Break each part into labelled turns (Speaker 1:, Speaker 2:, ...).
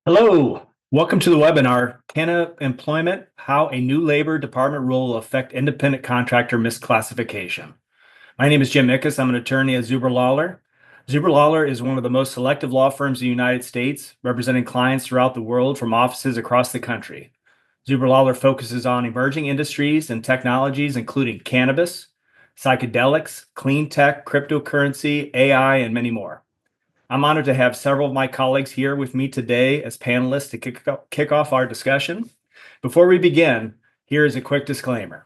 Speaker 1: Hello, welcome to the webinar, Cannaployment, How a New Labor Department Rule Will Affect Independent Contractor Misclassification. My name is Jim Ickes. I'm an attorney at Zuber Lawler. Zuber Lawler is one of the most selective law firms in the United States, representing clients throughout the world from offices across the country. Zuber Lawler focuses on emerging industries and technologies, including cannabis, psychedelics, clean tech, cryptocurrency, AI, and many more. I'm honored to have several of my colleagues here with me today as panelists to kick off our discussion. Before we begin, here is a quick disclaimer.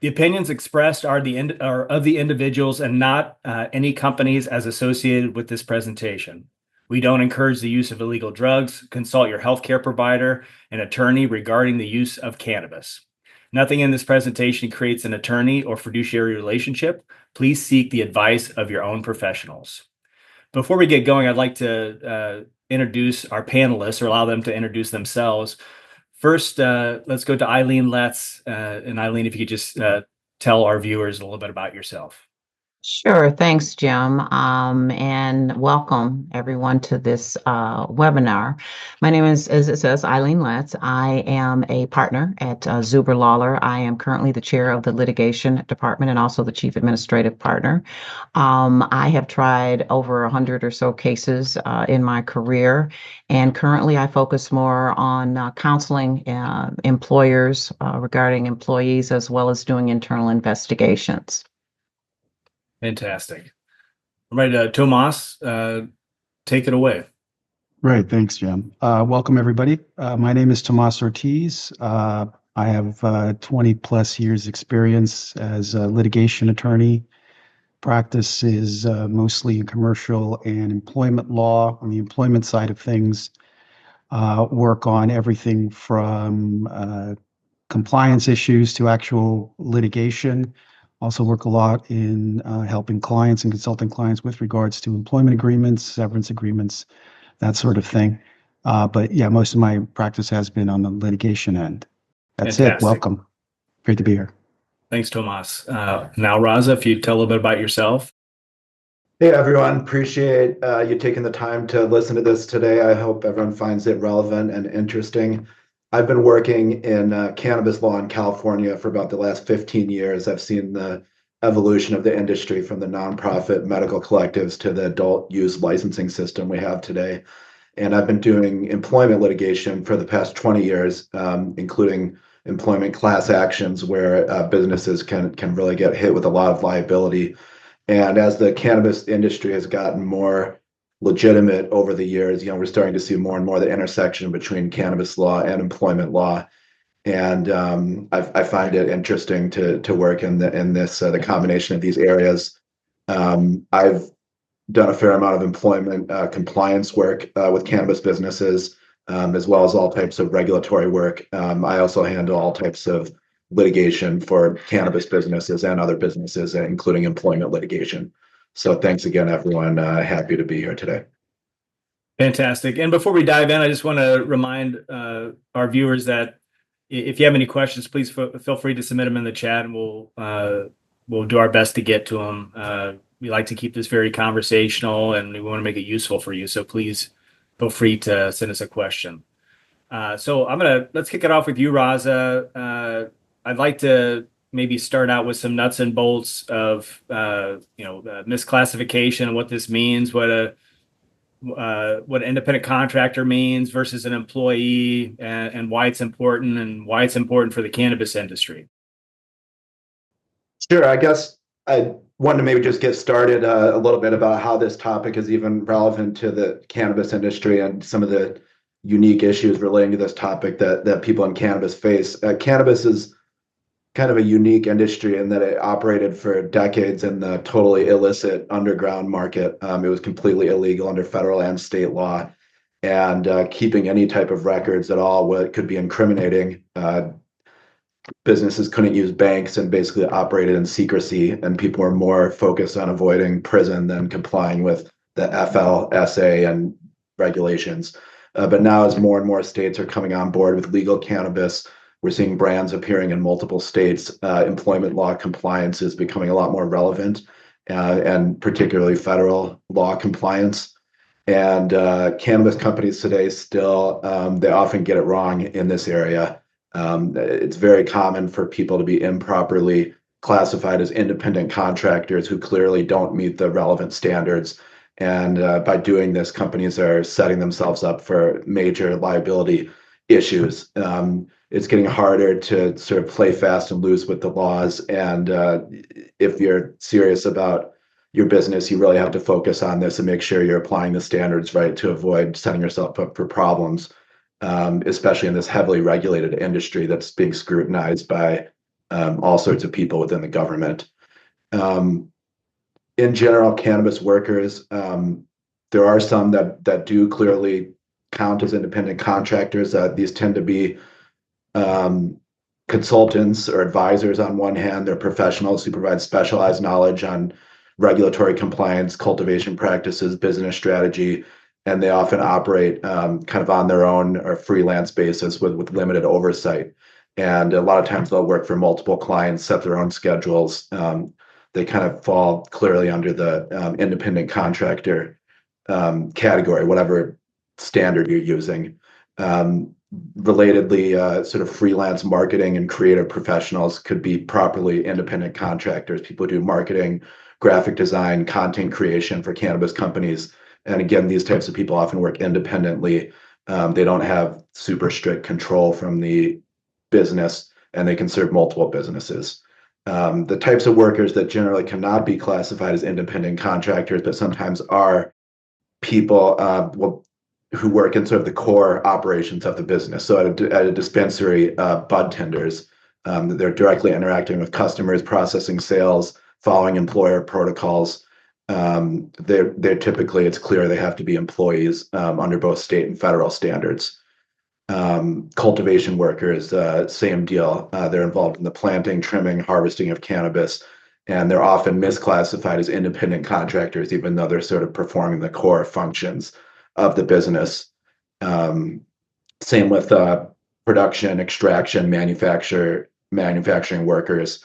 Speaker 1: The opinions expressed are of the individuals and not any companies as associated with this presentation. We don't encourage the use of illegal drugs. Consult your healthcare provider and attorney regarding the use of cannabis. Nothing in this presentation creates an attorney or fiduciary relationship. Please seek the advice of your own professionals. Before we get going, I'd like to introduce our panelists or allow them to introduce themselves. First, let's go to Eileen Letts. And Eileen, if you could just tell our viewers a little bit about yourself.
Speaker 2: Sure. Thanks, Jim. And welcome everyone to this webinar. My name is, as it says, Eileen Letts. I am a partner at Zuber Lawler. I am currently the chair of the litigation department and also the chief administrative partner. I have tried over 100 or so cases in my career, and currently I focus more on counseling employers regarding employees, as well as doing internal investigations.
Speaker 1: Fantastic. All right, Tomas, take it away.
Speaker 3: Right. Thanks, Jim. Welcome, everybody. My name is Tomas Ortiz. I have 20 plus years experience as a litigation attorney. Practice is mostly in commercial and employment law. On the employment side of things, work on everything from compliance issues to actual litigation. Also work a lot in helping clients and consulting clients with regards to employment agreements, severance agreements, that sort of thing. But yeah, most of my practice has been on the litigation end. That's
Speaker 1: Fantastic.
Speaker 3: it. Welcome. Great to be here.
Speaker 1: Thanks, Tomas. Now, Raza, if you tell a little bit about yourself.
Speaker 4: Hey, everyone. Appreciate you taking the time to listen to this today. I hope everyone finds it relevant and interesting. I've been working in cannabis law in California for about the last 15 years. I've seen the evolution of the industry from the nonprofit medical collectives to the adult use licensing system we have today. And I've been doing employment litigation for the past 20 years, including employment class actions where businesses can really get hit with a lot of liability. And as the cannabis industry has gotten more legitimate over the years, we're starting to see more and more the intersection between cannabis law and employment law, and I find it interesting to work in this the combination of these areas. I've done a fair amount of employment compliance work with cannabis businesses, as well as all types of regulatory work. I also handle all types of litigation for cannabis businesses and other businesses, including employment litigation. So thanks again, everyone. Happy to be here today.
Speaker 1: Fantastic. And before we dive in, I just want to remind our viewers that if you have any questions, please feel free to submit them in the chat, and we'll do our best to get to them. We like to keep this very conversational, and we want to make it useful for you. So please feel free to send us a question. So let's kick it off with you, Raza. I'd like to maybe start out with some nuts and bolts of misclassification and what this means, what an independent contractor means versus an employee, and why it's important for the cannabis industry.
Speaker 4: Sure. I guess I wanted to maybe just get started a little bit about how this topic is even relevant to the cannabis industry and some of the unique issues relating to this topic that people in cannabis face. Cannabis is kind of a unique industry in that it operated for decades in the totally illicit underground market. It was completely illegal under federal and state law, and keeping any type of records at all could be incriminating. Businesses couldn't use banks and basically operated in secrecy, and people were more focused on avoiding prison than complying with the FLSA and regulations. But now, as more and more states are coming on board with legal cannabis, we're seeing brands appearing in multiple states. Employment law compliance is becoming a lot more relevant, and particularly federal law compliance. And cannabis companies today still, they often get it wrong in this area. It's very common for people to be improperly classified as independent contractors who clearly don't meet the relevant standards. And by doing this, companies are setting themselves up for major liability issues. It's getting harder to sort of play fast and loose with the laws. And if you're serious about your business, you really have to focus on this and make sure you're applying the standards right to avoid setting yourself up for problems, especially in this heavily regulated industry that's being scrutinized by all sorts of people within the government. In general, cannabis workers, there are some that do clearly count as independent contractors. These tend to be consultants or advisors on one hand. They're professionals who provide specialized knowledge on regulatory compliance, cultivation practices, business strategy, and they often operate kind of on their own or freelance basis with limited oversight. And a lot of times they'll work for multiple clients, set their own schedules. They kind of fall clearly under the independent contractor category, whatever standard you're using. Relatedly, sort of freelance marketing and creative professionals could be properly independent contractors. People do marketing, graphic design, content creation for cannabis companies. And again, these types of people often work independently. They don't have super strict control from the business, and they can serve multiple businesses. The types of workers that generally cannot be classified as independent contractors, but sometimes are people who work in sort of the core operations of the business. So at a dispensary, bud tenders, they're directly interacting with customers, processing sales, following employer protocols. They're typically, it's clear they have to be employees under both state and federal standards. Cultivation workers, same deal. They're involved in the planting, trimming, harvesting of cannabis, and they're often misclassified as independent contractors, even though they're sort of performing the core functions of the business. Same with production, extraction, manufacturing workers.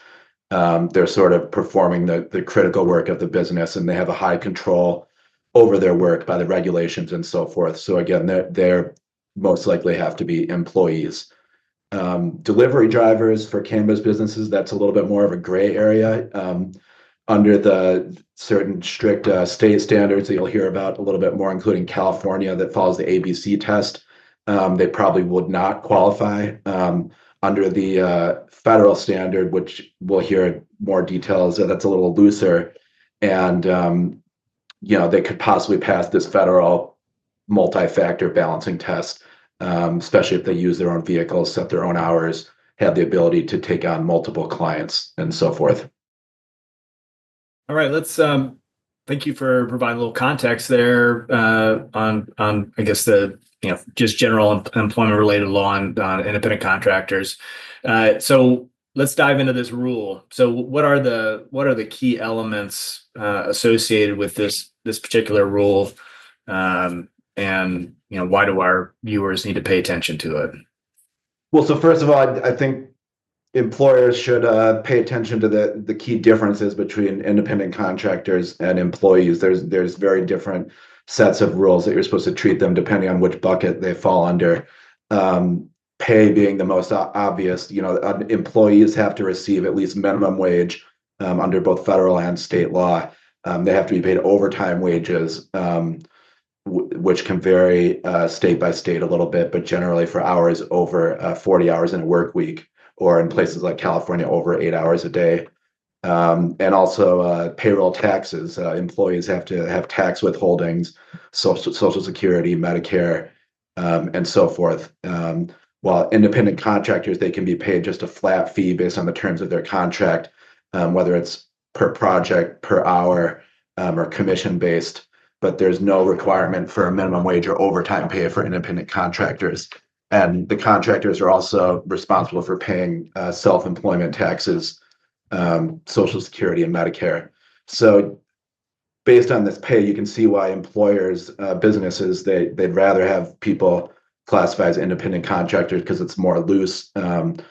Speaker 4: They're sort of performing the critical work of the business, and they have a high control over their work by the regulations and so forth. So again, they're most likely have to be employees. Delivery drivers for cannabis businesses, that's a little bit more of a gray area. Under the certain strict state standards that you'll hear about a little bit more, including California that follows the ABC test, they probably would not qualify. Under the federal standard, which we'll hear more details, that's a little looser, and they could possibly pass this federal multi-factor balancing test, especially if they use their own vehicles, set their own hours, have the ability to take on multiple clients, and so forth.
Speaker 1: All right, let's thank you for providing a little context there on I guess the just general employment related law on independent contractors. So let's dive into this rule. So what are the key elements associated with this particular rule, and why do our viewers need to pay attention to it?
Speaker 4: Well, so first of all, I think employers should pay attention to the key differences between independent contractors and employees. There's very different sets of rules that you're supposed to treat them depending on which bucket they fall under. Pay being the most obvious. Employees have to receive at least minimum wage under both federal and state law. They have to be paid overtime wages, which can vary state by state a little bit, but generally for hours over 40 hours in a work week, or in places like California, over 8 hours a day. And also payroll taxes. Employees have to have tax withholdings, Social Security, Medicare, and so forth. While independent contractors, they can be paid just a flat fee based on the terms of their contract, whether it's per project, per hour, or commission based, but there's no requirement for a minimum wage or overtime pay for independent contractors. And the contractors are also responsible for paying self-employment taxes, Social Security, and Medicare. So based on this pay, you can see why employers, businesses, they'd rather have people classified as independent contractors because it's more loose, and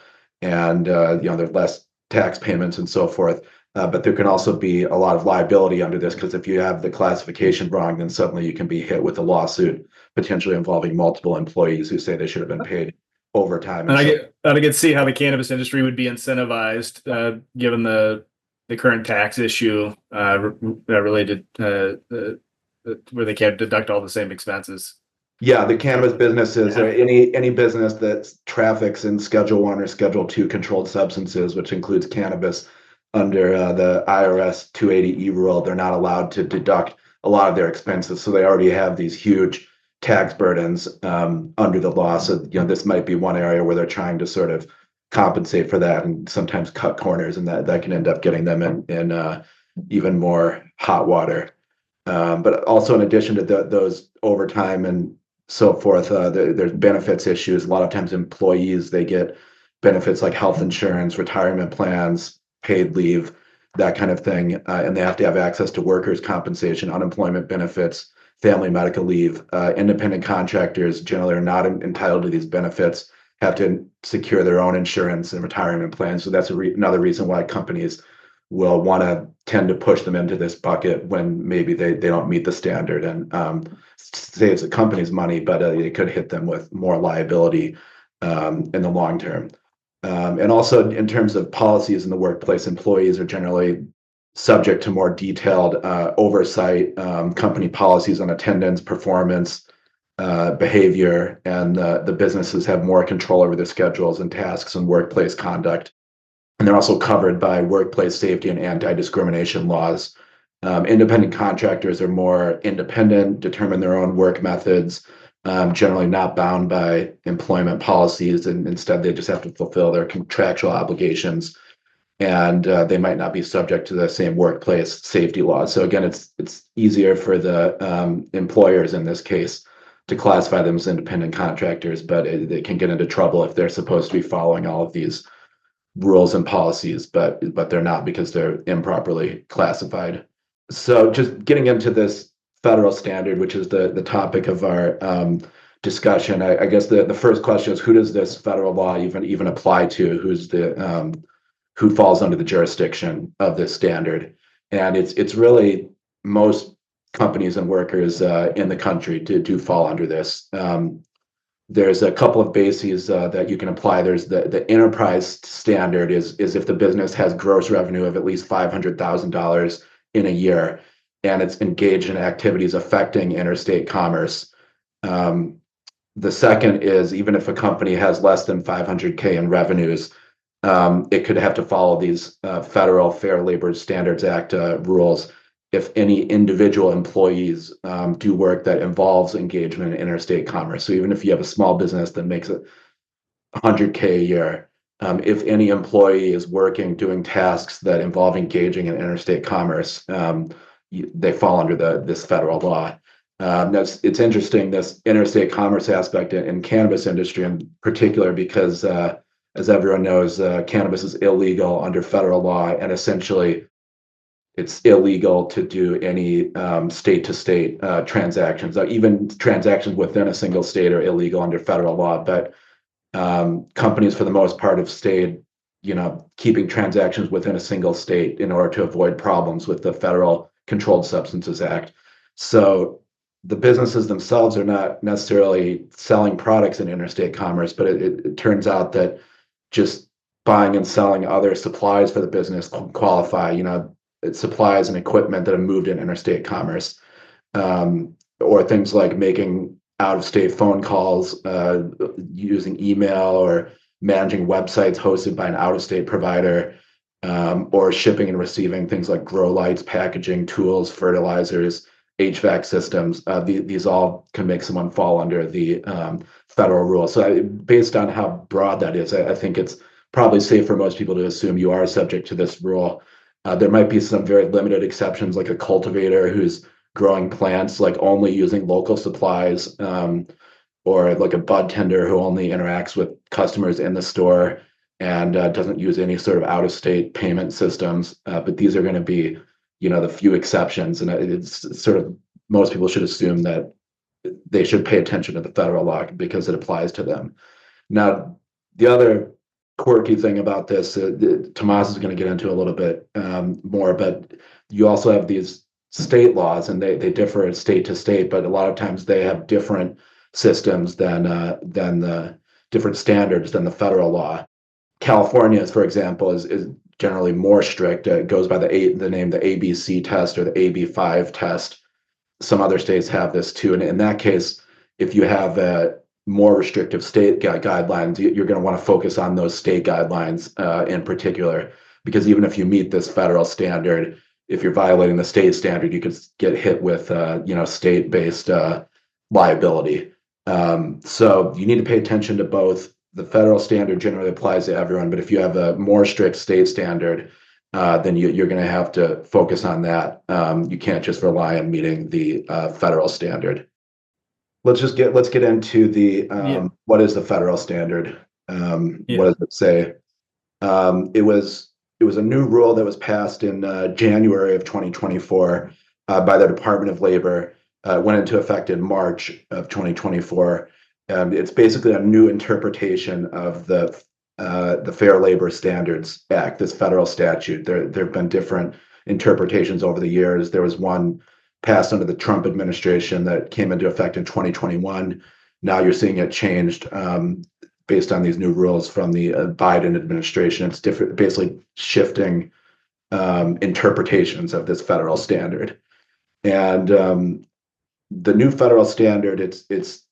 Speaker 4: there's less tax payments and so forth. But there can also be a lot of liability under this, because if you have the classification wrong, then suddenly you can be hit with a lawsuit potentially involving multiple employees who say they should have been paid overtime.
Speaker 1: And I get to see how the cannabis industry would be incentivized, given the current tax issue related where they can't deduct all the same expenses.
Speaker 4: Yeah, the cannabis businesses, or any business that traffics in Schedule 1 or Schedule 2 controlled substances, which includes cannabis, under the IRS 280E rule, they're not allowed to deduct a lot of their expenses. So they already have these huge tax burdens under the law. So, this might be one area where they're trying to sort of compensate for that and sometimes cut corners, and that can end up getting them in even more hot water. But also, in addition to those overtime and so forth, there's benefits issues. A lot of times employees, they get benefits like health insurance, retirement plans, paid leave, that kind of thing. And they have to have access to workers' compensation, unemployment benefits, family medical leave. Independent contractors generally are not entitled to these benefits, have to secure their own insurance and retirement plans. So that's another reason why companies will want to tend to push them into this bucket when maybe they don't meet the standard, and saves the company's money, but it could hit them with more liability in the long term. And also, in terms of policies in the workplace, employees are generally subject to more detailed oversight, company policies on attendance, performance, behavior, and the businesses have more control over their schedules and tasks and workplace conduct. And they're also covered by workplace safety and anti-discrimination laws. Independent contractors are more independent, determine their own work methods, generally not bound by employment policies, and instead they just have to fulfill their contractual obligations, and they might not be subject to the same workplace safety laws. So again, it's easier for the employers in this case to classify them as independent contractors, but they can get into trouble if they're supposed to be following all of these rules and policies, but they're not, because they're improperly classified. So just getting into this federal standard, which is the topic of our discussion, I guess the first question is, who does this federal law even apply to? Who falls under the jurisdiction of this standard? And it's really most companies and workers in the country do fall under this. There's a couple of bases that you can apply. There's the enterprise standard is if the business has gross revenue of at least $500,000 in a year, and it's engaged in activities affecting interstate commerce. The second is, even if a company has less than 500K in revenues, it could have to follow these federal Fair Labor Standards Act rules if any individual employees do work that involves engagement in interstate commerce. So even if you have a small business that makes it 100K a year, if any employee is doing tasks that involve engaging in interstate commerce, they fall under this federal law. It's interesting, this interstate commerce aspect in cannabis industry in particular, because as everyone knows, cannabis is illegal under federal law, and essentially it's illegal to do any state-to-state transactions. Even transactions within a single state are illegal under federal law, but companies for the most part have stayed, keeping transactions within a single state in order to avoid problems with the Federal Controlled Substances Act. So the businesses themselves are not necessarily selling products in interstate commerce, but it turns out that just buying and selling other supplies for the business qualify. It's supplies and equipment that have moved in interstate commerce, or things like making out-of-state phone calls, using email, or managing websites hosted by an out-of-state provider, or shipping and receiving things like grow lights, packaging, tools, fertilizers, HVAC systems. These all can make someone fall under the federal rule. So based on how broad that is, I think it's probably safe for most people to assume you are subject to this rule. There might be some very limited exceptions, like a cultivator who's growing plants, like only using local supplies, or like a bud tender who only interacts with customers in the store and doesn't use any sort of out-of-state payment systems. But these are going to be, the few exceptions, and it's sort of, most people should assume that they should pay attention to the federal law because it applies to them. Now, the other quirky thing about this, Tomas is going to get into a little bit more, but you also have these state laws, and they differ state to state, but a lot of times they have different systems than the different standards than the federal law. California's, for example, is generally more strict. It goes by the name, the ABC test or the AB5 test. Some other states have this too. And in that case, if you have more restrictive state guidelines, you're going to want to focus on those state guidelines in particular, because even if you meet this federal standard, if you're violating the state standard, you could get hit with state-based liability. So you need to pay attention to both. The federal standard generally applies to everyone, but if you have a more strict state standard, then you're going to have to focus on that. You can't just rely on meeting the federal standard. Let's get into the what is the federal standard? What does it say? It was a new rule that was passed in January of 2024 by the Department of Labor. Went into effect in March of 2024. It's basically a new interpretation of the Fair Labor Standards Act, this federal statute. There have been different interpretations over the years. There was one passed under the Trump administration that came into effect in 2021. Now you're seeing it changed based on these new rules from the Biden administration. It's different, basically shifting interpretations of this federal standard. And the new federal standard, it's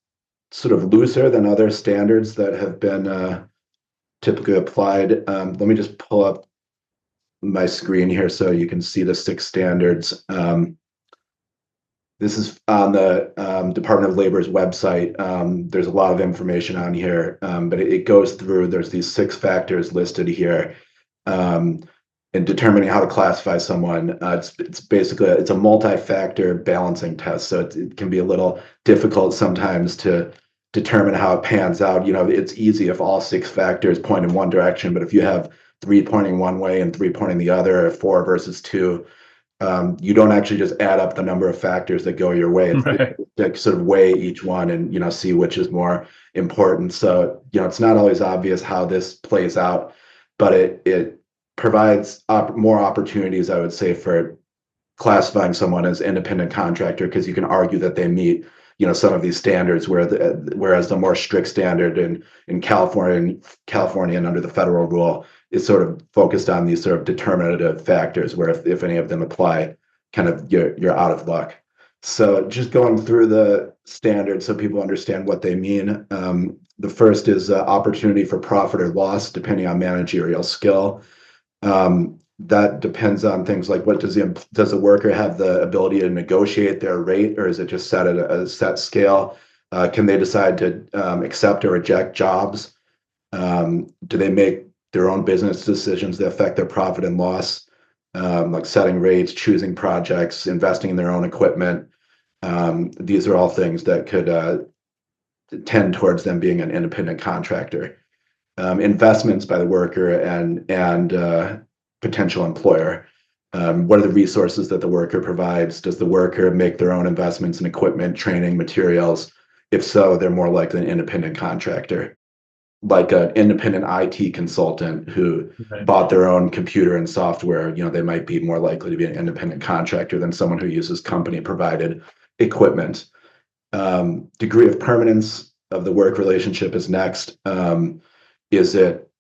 Speaker 4: sort of looser than other standards that have been typically applied. Let me just pull up my screen here so you can see the 6 standards. This is on the Department of Labor's website. There's a lot of information on here, but it goes through, there's these 6 factors listed here. In determining how to classify someone, it's basically a multi-factor balancing test. So it can be a little difficult sometimes to determine how it pans out. It's easy if all 6 factors point in one direction, but if you have 3 pointing one way and 3 pointing the other, or 4 versus 2, you don't actually just add up the number of factors that go your way. It's sort of weigh each one and see which is more important. So it's not always obvious how this plays out, but it provides more opportunities, I would say, for classifying someone as independent contractor, because you can argue that they meet some of these standards, whereas the more strict standard in California and under the federal rule is sort of focused on these sort of determinative factors, where if any of them apply, kind of you're out of luck. So just going through the standards so people understand what they mean. The first is opportunity for profit or loss, depending on managerial skill. That depends on things like, what does the worker have the ability to negotiate their rate, or is it just set at a set scale? Can they decide to accept or reject jobs? Do they make their own business decisions that affect their profit and loss, like setting rates, choosing projects, investing in their own equipment? These are all things that could tend towards them being an independent contractor. Investments by the worker and potential employer. What are the resources that the worker provides? Does the worker make their own investments in equipment, training, materials? If so, they're more likely an independent contractor. Like an independent IT consultant who bought their own computer and software, they might be more likely to be an independent contractor than someone who uses company-provided equipment. Degree of permanence of the work relationship is next. Is it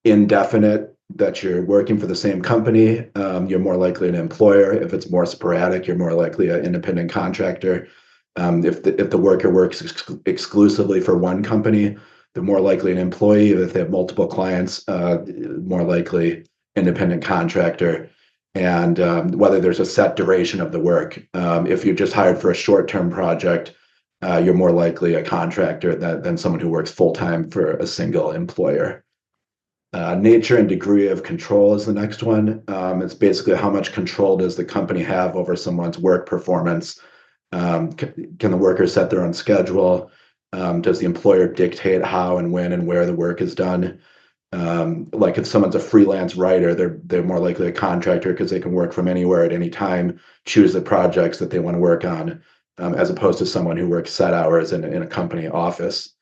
Speaker 4: indefinite, that you're working for the same company? You're more likely an employer. If it's more sporadic, you're more likely an independent contractor. If the worker works exclusively for one company, they're more likely an employee. If they have multiple clients, more likely independent contractor. And whether there's a set duration of the work. If you're just hired for a short-term project, you're more likely a contractor than someone who works full-time for a single employer. Nature and degree of control is the next one. It's basically how much control does the company have over someone's work performance. Can the worker set their own schedule? Does the employer dictate how and when and where the work is done? Like if someone's a freelance writer, they're more likely a contractor because they can work from anywhere at any time, choose the projects that they want to work on, as opposed to someone who works set hours in a company office.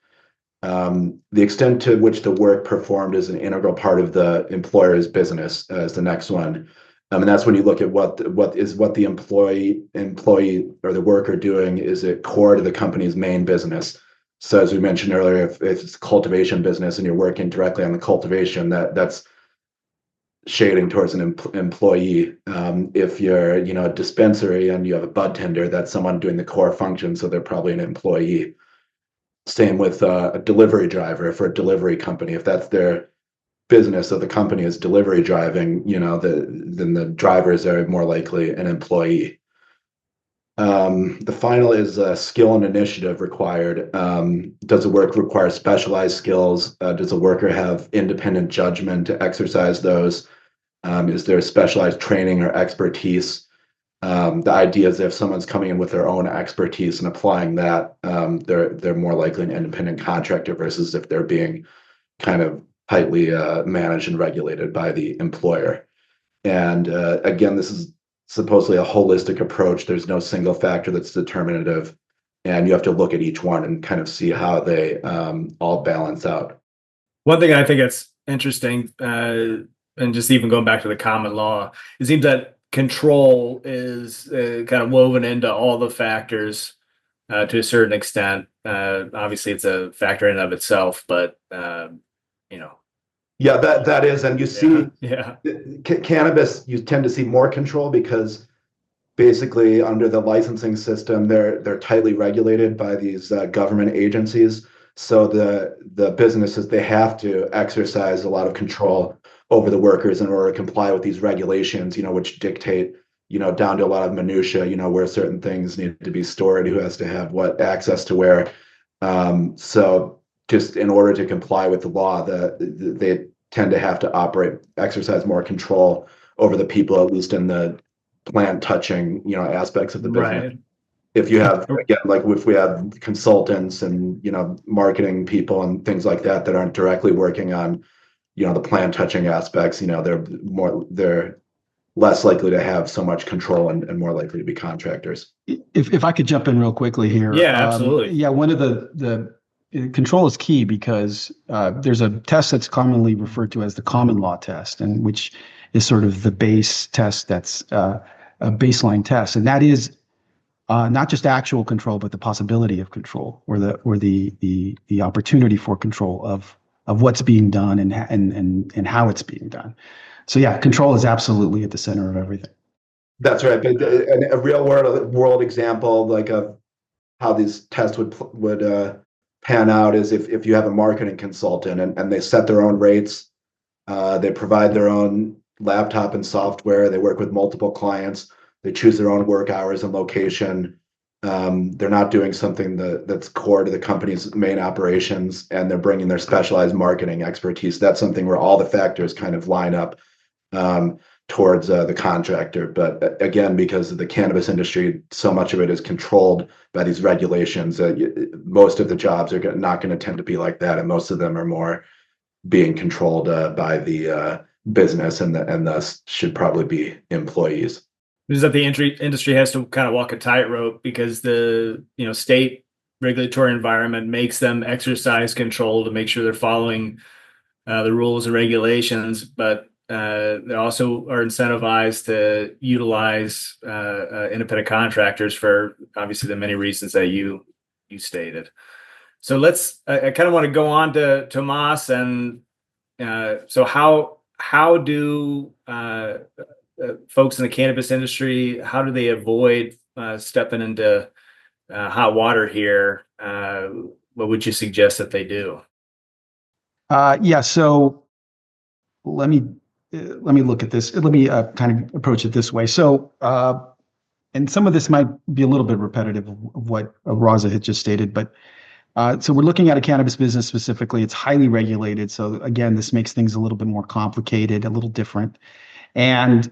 Speaker 4: The extent to which the work performed is an integral part of the employer's business is the next one. And that's when you look at what the employee or the worker doing, is it core to the company's main business? So as we mentioned earlier, if it's a cultivation business and you're working directly on the cultivation, that's shading towards an employee. If you're, a dispensary and you have a bud tender, that's someone doing the core function, so they're probably an employee. Same with a delivery driver for a delivery company. If that's their business of the company is delivery driving, then the drivers are more likely an employee. The final is skill and initiative required. Does the work require specialized skills? Does the worker have independent judgment to exercise those? Is there specialized training or expertise? The idea is if someone's coming in with their own expertise and applying that, they're more likely an independent contractor versus if they're being kind of tightly managed and regulated by the employer. And again, this is supposedly a holistic approach. There's no single factor that's determinative, and you have to look at each one and kind of see how they all balance out.
Speaker 1: One thing I think that's interesting, and just even going back to the common law, it seems that control is kind of woven into all the factors to a certain extent. Obviously, it's a factor in and of itself, but
Speaker 4: Yeah, that is, and you see,
Speaker 1: yeah.
Speaker 4: Cannabis, you tend to see more control because basically under the licensing system, they're tightly regulated by these government agencies. So the businesses, they have to exercise a lot of control over the workers in order to comply with these regulations, which dictate, down to a lot of minutia, where certain things need to be stored, who has to have what access to where. So just in order to comply with the law, they tend to have to exercise more control over the people, at least in the plant touching, aspects of the business.
Speaker 1: Right.
Speaker 4: If you have, again, like if we have consultants and, marketing people and things like that aren't directly working on, the plant touching aspects, they're less likely to have so much control and more likely to be contractors.
Speaker 3: If I could jump in real quickly here.
Speaker 1: Yeah, absolutely.
Speaker 3: Yeah, one of the control is key because there's a test that's commonly referred to as the common law test, and which is sort of the base test that's a baseline test, and that is not just actual control, but the possibility of control, or the opportunity for control of what's being done and how it's being done. So yeah, control is absolutely at the center of everything.
Speaker 4: That's right. But a real world example, like of how these tests would pan out, is if you have a marketing consultant and they set their own rates, they provide their own laptop and software, they work with multiple clients, they choose their own work hours and location. They're not doing something that's core to the company's main operations, and they're bringing their specialized marketing expertise. That's something where all the factors kind of line up towards the contractor. But again, because of the cannabis industry, so much of it is controlled by these regulations. Most of the jobs are not going to tend to be like that, and most of them are more being controlled by the business, and thus should probably be employees.
Speaker 1: Is that the industry has to kind of walk a tightrope because the state regulatory environment makes them exercise control to make sure they're following the rules and regulations, but they also are incentivized to utilize independent contractors for obviously the many reasons that you stated. So I kind of want to go on to Tomas, and so how do folks in the cannabis industry, how do they avoid stepping into hot water here? What would you suggest that they do?
Speaker 3: Yeah, so let me look at this. Let me kind of approach it this way. So, and some of this might be a little bit repetitive of what Raza had just stated, but so we're looking at a cannabis business specifically. It's highly regulated. So again, this makes things a little bit more complicated, a little different. And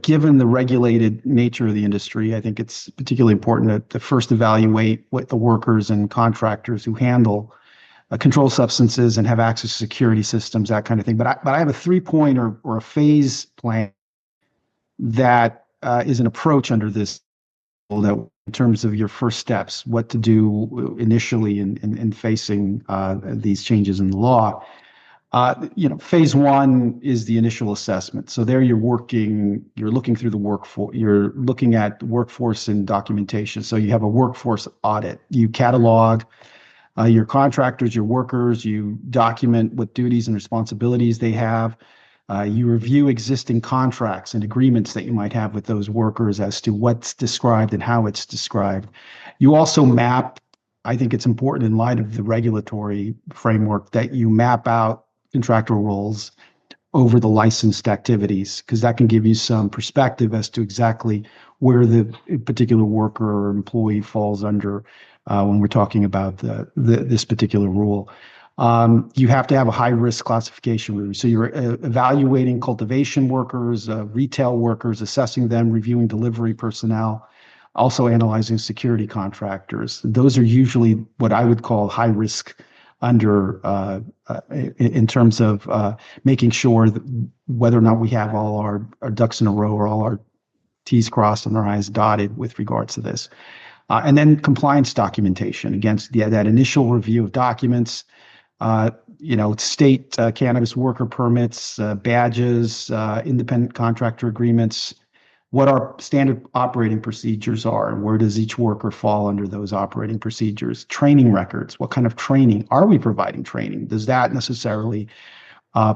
Speaker 3: given the regulated nature of the industry, I think it's particularly important to first evaluate what the workers and contractors who handle controlled substances and have access to security systems, that kind of thing. But I have a 3-point or a phase plan that is an approach under this that in terms of your first steps, what to do initially in facing these changes in the law. Phase one is the initial assessment. So there you're looking through the workforce, you're looking at workforce and documentation. So you have a workforce audit. You catalog your contractors, your workers, you document what duties and responsibilities they have. You review existing contracts and agreements that you might have with those workers as to what's described and how it's described. You also map, I think it's important in light of the regulatory framework, that you map out contractual roles over the licensed activities, because that can give you some perspective as to exactly where the particular worker or employee falls under when we're talking about this particular rule. You have to have a high-risk classification review. So you're evaluating cultivation workers, retail workers, assessing them, reviewing delivery personnel, also analyzing security contractors. Those are usually what I would call high risk in terms of making sure that whether or not we have all our ducks in a row or all our T's crossed and our I's dotted with regards to this. And then compliance documentation against that initial review of documents, state cannabis worker permits, badges, independent contractor agreements, what our standard operating procedures are, and where does each worker fall under those operating procedures, training records, what kind of training, are we providing training? Does that necessarily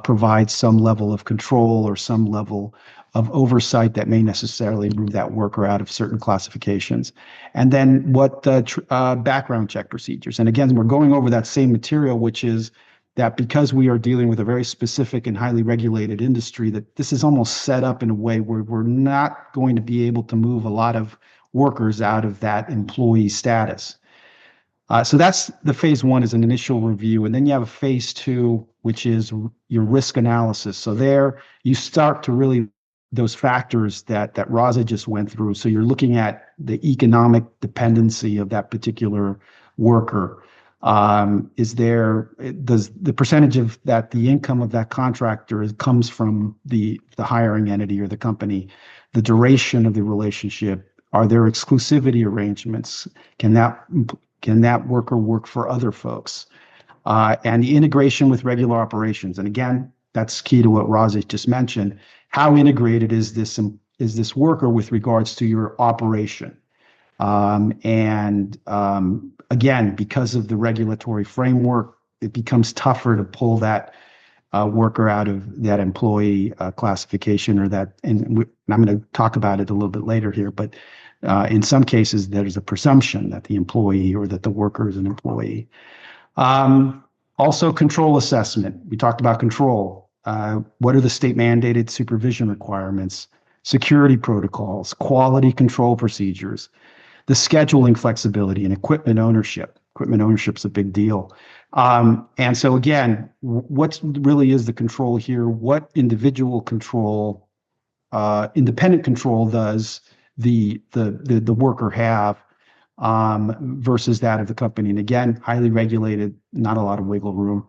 Speaker 3: provide some level of control or some level of oversight that may necessarily move that worker out of certain classifications? And then what background check procedures. And again, we're going over that same material, which is that because we are dealing with a very specific and highly regulated industry, that this is almost set up in a way where we're not going to be able to move a lot of workers out of that employee status. So that's the phase one, is an initial review. And then you have a phase two, which is your risk analysis. So there you start to really those factors that Raza just went through. So you're looking at the economic dependency of that particular worker. Does the percentage of that, the income of that contractor comes from the hiring entity or the company, the duration of the relationship, are there exclusivity arrangements? Can that worker work for other folks? And the integration with regular operations. And again, that's key to what Raza just mentioned. How integrated is this worker with regards to your operation? Again, because of the regulatory framework, it becomes tougher to pull that worker out of that employee classification or that. And I'm going to talk about it a little bit later here, but in some cases, there's a presumption that the employee or that the worker is an employee. Also, control assessment. We talked about control. What are the state mandated supervision requirements, security protocols, quality control procedures, the scheduling flexibility, and equipment ownership. Equipment ownership is a big deal. And so again, what really is the control here? What individual control, independent control does the worker have versus that of the company? And again, highly regulated, not a lot of wiggle room.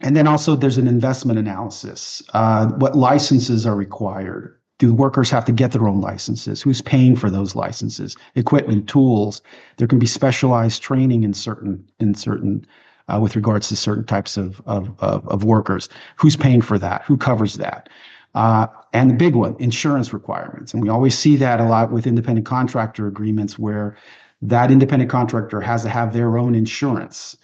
Speaker 3: And then also there's an investment analysis. What licenses are required? Do workers have to get their own licenses? Who's paying for those licenses? Equipment, tools. There can be specialized training in certain with regards to certain types of workers. Who's paying for that? Who covers that? And the big one, insurance requirements. And we always see that a lot with independent contractor agreements where that independent contractor has to have their own insurance.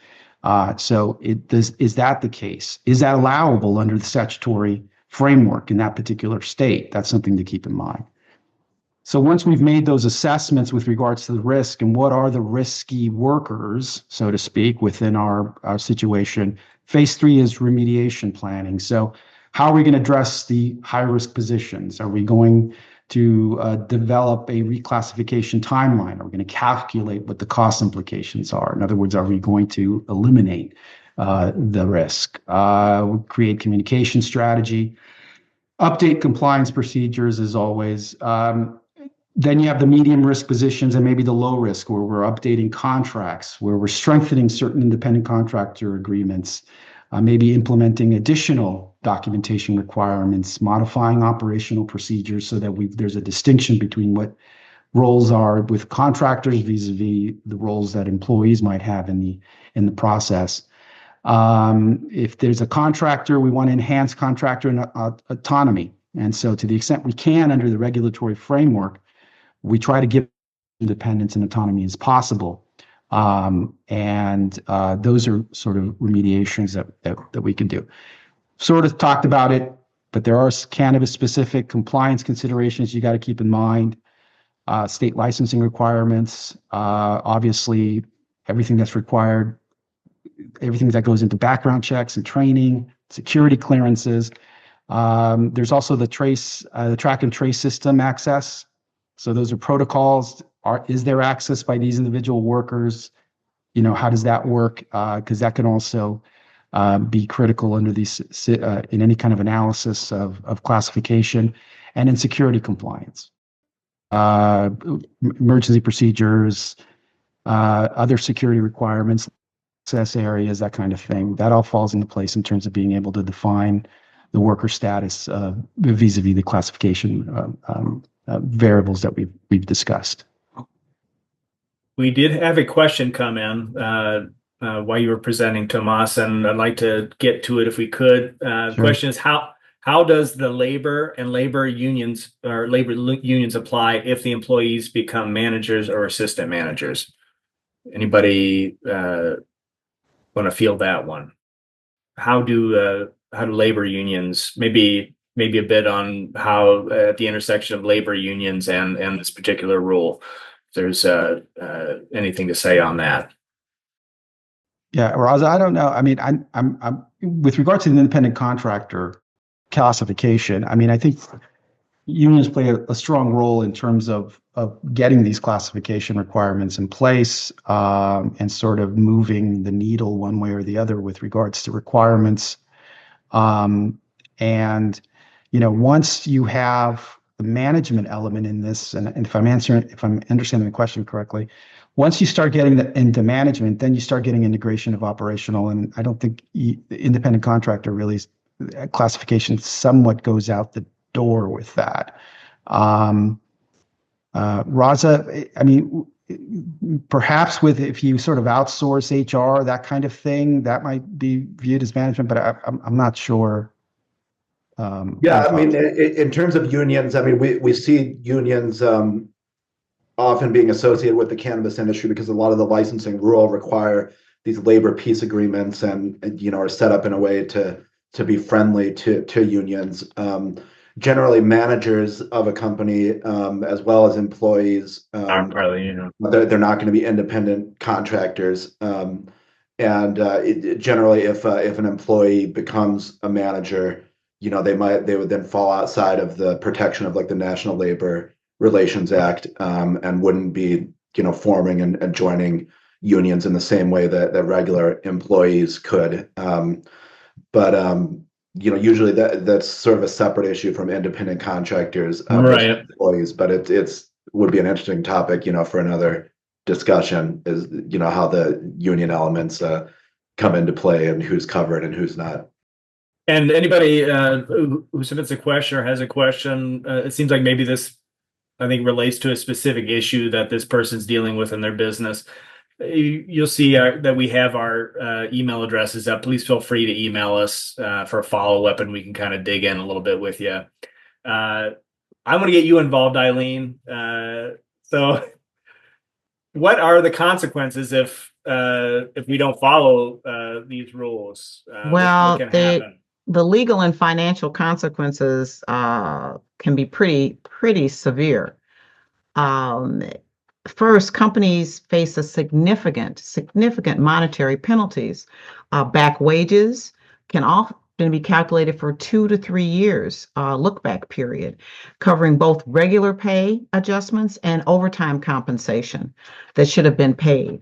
Speaker 3: So is that the case? Is that allowable under the statutory framework in that particular state? That's something to keep in mind. So once we've made those assessments with regards to the risk and what are the risky workers, so to speak, within our situation, phase three is remediation planning. So how are we going to address the high-risk positions? Are we going to develop a reclassification timeline? Are we going to calculate what the cost implications are? In other words, are we going to eliminate the risk? Create communication strategy, update compliance procedures as always. Then you have the medium risk positions and maybe the low risk, where we're updating contracts, where we're strengthening certain independent contractor agreements. maybe implementing additional documentation requirements, modifying operational procedures so that there's a distinction between what roles are with contractors vis-a-vis the roles that employees might have in the process. If there's a contractor, we want to enhance contractor autonomy. And so to the extent we can under the regulatory framework, we try to give independence and autonomy as possible. Those are sort of remediations that we can do. Sort of talked about it, but there are cannabis-specific compliance considerations you got to keep in mind. State licensing requirements, obviously everything that's required, everything that goes into background checks and training, security clearances. There's also the track and trace system access. So those are protocols. Is there access by these individual workers? How does that work? Because that can also be critical under these in any kind of analysis of classification and in security compliance. Emergency procedures, other security requirements, access areas, that kind of thing. That all falls into place in terms of being able to define the worker status vis-a-vis the classification variables that we've discussed.
Speaker 1: We did have a question come in while you were presenting, Tomas, and I'd like to get to it if we could. The question is, how does the labor unions apply if the employees become managers or assistant managers? Anybody want to field that one? How do labor unions, maybe a bit on how at the intersection of labor unions and this particular rule, if there's anything to say on that?
Speaker 3: Yeah, Raza, I don't know. I mean, I'm with regard to the independent contractor classification. I mean, I think unions play a strong role in terms of getting these classification requirements in place and sort of moving the needle one way or the other with regards to requirements. Once you have the management element in this, and if I'm understanding the question correctly, once you start getting into management, then you start getting integration of operational, and I don't think the independent contractor really classification somewhat goes out the door with that. Raza, I mean, perhaps if you sort of outsource HR, that kind of thing, that might be viewed as management, but I'm not sure.
Speaker 4: Yeah, I mean, in terms of unions, I mean, we see unions often being associated with the cannabis industry because a lot of the licensing rule require these labor peace agreements and are set up in a way to be friendly to unions. Generally, managers of a company, as well as employees, they're not going to be independent contractors. Generally, if an employee becomes a manager, they would then fall outside of the protection of like the National Labor Relations Act, and wouldn't be forming and joining unions in the same way that regular employees could. Usually that's sort of a separate issue from independent contractors,
Speaker 1: right?
Speaker 4: Employees, but it's would be an interesting topic, for another discussion, is how the union elements come into play and who's covered and who's not.
Speaker 1: And anybody who submits a question or has a question, it seems like maybe this, I think, relates to a specific issue that this person's dealing with in their business. You'll see that we have our email addresses up. Please feel free to email us for a follow-up, and we can kind of dig in a little bit with you. I want to get you involved, Eileen. So what are the consequences if we don't follow these rules?
Speaker 2: Well,
Speaker 1: what can happen?
Speaker 2: The legal and financial consequences can be pretty severe. First, companies face a significant monetary penalties. Back wages can often be calculated for 2 to 3 years look-back period, covering both regular pay adjustments and overtime compensation that should have been paid.